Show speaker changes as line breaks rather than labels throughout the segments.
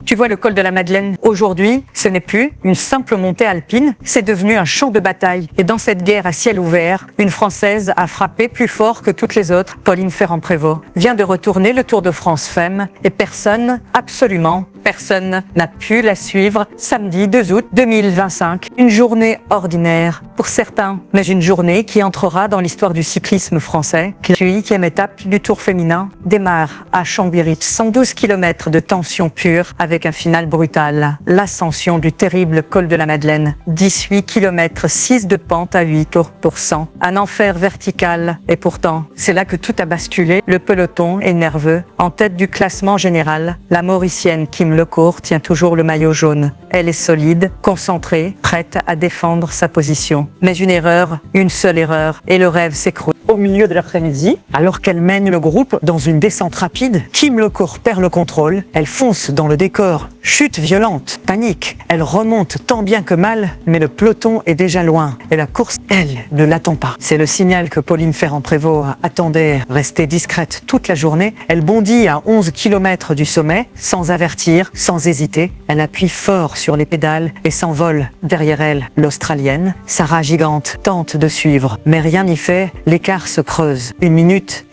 Tu vois le col de la Madeleine. Aujourd'hui, ce n'est plus une simple montée alpine, c'est devenu un champ de bataille. Et dans cette guerre à ciel ouvert, une Française a frappé plus fort que toutes les autres. Pauline Ferrand-Prévot vient de retourner le Tour de France Femmes et personne, absolument personne, n'a pu la suivre samedi 2 août 2025. Une journée ordinaire pour certains, mais une journée qui entrera dans l'histoire du cyclisme français. La 8e étape du Tour féminin démarre à Chambéry. 112 km de tension pure avec un final brutal. L'ascension du terrible col de la Madeleine. 18 km, 6 de pente à 8 tours pour 100. Un enfer vertical. Et pourtant, c'est là que tout a basculé. Le peloton est nerveux. En tête du classement général, la Mauricienne Kim Lecourt tient toujours le maillot jaune. Elle est solide, concentrée, prête à défendre sa position. Mais une erreur, une seule erreur, et le rêve s'écroule. Au milieu de l'après-midi, alors qu'elle mène le groupe dans une descente rapide, Kim Lecourt perd le contrôle, elle fonce dans le décor, chute violente, panique, elle remonte tant bien que mal, mais le peloton est déjà loin, et la course, elle, ne l'attend pas. C'est le signal que Pauline Ferrand-Prévot attendait, rester discrète toute la journée. Elle bondit à 11 km du sommet, sans avertir, sans hésiter. Elle appuie fort sur les pédales et s'envole derrière elle. L'Australienne, Sarah Gigante, tente de suivre, mais rien n'y fait, l'écart se creuse. 1 minute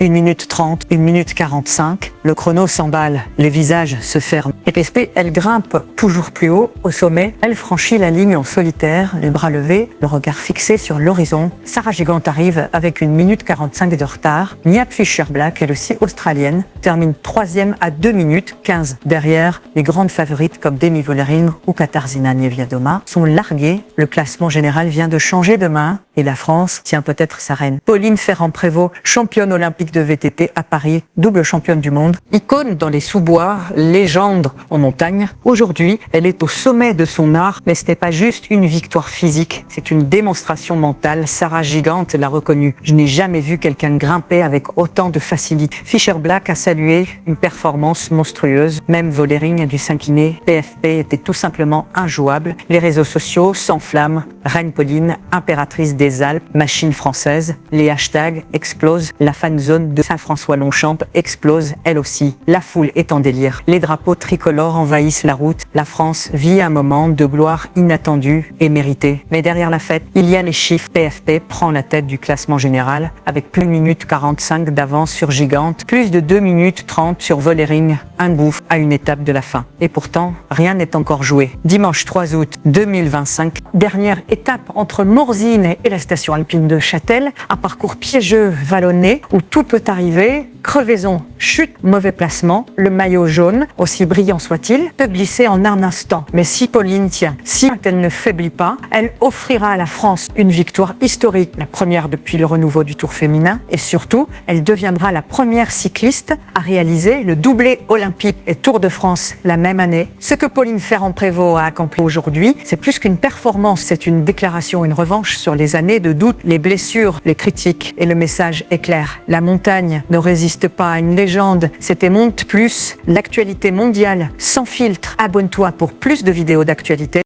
30, 1 minute 45. Le chrono s'emballe, les visages se ferment. Et PSP, elle grimpe toujours plus haut, au sommet. Elle franchit la ligne en solitaire, les bras levés, le regard fixé sur l'horizon. Sarah Gigante arrive avec 1 minute 45 de retard. Nia Fischer-Black, elle aussi australienne, termine 3e à 2 minutes 15. Derrière, les grandes favorites comme Demi Vollering ou Katarzyna Niewiadoma sont larguées. Le classement général vient de changer de main et la France tient peut-être sa reine. Pauline Ferrand-Prévot, championne olympique de VTT à Paris, double championne du monde, icône dans les sous-bois, légende en montagne. Aujourd'hui, elle est au sommet de son art, mais ce n'est pas juste une victoire physique, c'est une démonstration mentale. Sarah Gigante l'a reconnue. Je n'ai jamais vu quelqu'un grimper avec autant de facilité. Fischer-Black a salué une performance monstrueuse. Même Vollering a dû s'incliner. PFP était tout simplement injouable. Les réseaux sociaux s'enflamment. Reine Pauline, impératrice des Alpes, machine française. Les hashtags explosent. La fanzone de Saint-François-Longchamp explose elle aussi. La foule est en délire. Les drapeaux tricolores envahissent la route. La France vit un moment de gloire inattendue et méritée. Mais derrière la fête, il y a les chiffres. PFP prend la tête du classement général avec plus de 1 minute 45 d'avance sur Gigante, plus de 2 minutes 30 sur Vollering, un bouffe à une étape de la fin. Et pourtant, rien n'est encore joué. Dimanche 3 août 2025, dernière étape entre Morzine et la station alpine de Châtel, un parcours piégeux vallonné où tout peut arriver. Crevaison, chute, mauvais placement, le maillot jaune, aussi brillant soit-il, peut glisser en un instant. Mais si Pauline tient, si elle ne faiblit pas, elle offrira à la France une victoire historique, la première depuis le renouveau du Tour féminin, et surtout, elle deviendra la première cycliste à réaliser le doublé olympique et Tour de France la même année. Ce que Pauline Ferrand-Prévot a accompli aujourd'hui, c'est plus qu'une performance, c'est une déclaration, une revanche sur les années de doute, les blessures, les critiques, et le message est clair. La montagne ne résiste pas à une légende, c'était Monte Plus, l'actualité mondiale sans filtre. Abonne-toi pour plus de vidéos d'actualité.